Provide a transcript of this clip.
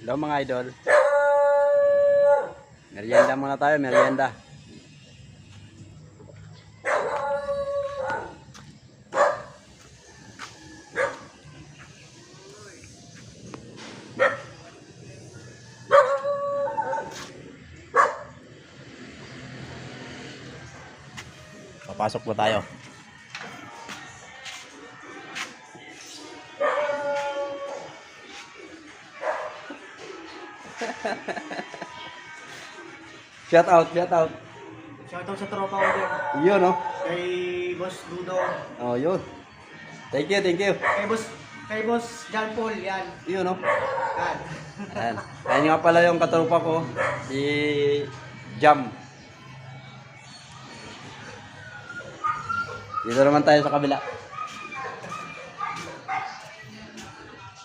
Hello mga idol. Merienda muna tayo, merienda. Papasok po tayo. Shout out, shout out. Shoutout sa tropa ko din. Yun, no? Kay Boss Dudong. Oh, yun. Thank you, thank you. Kay Boss John Paul, yan. Yun, no? Yan. Ayan. Ayan nga pala yung katrupa ko, si Jam. Dito naman tayo sa kabila.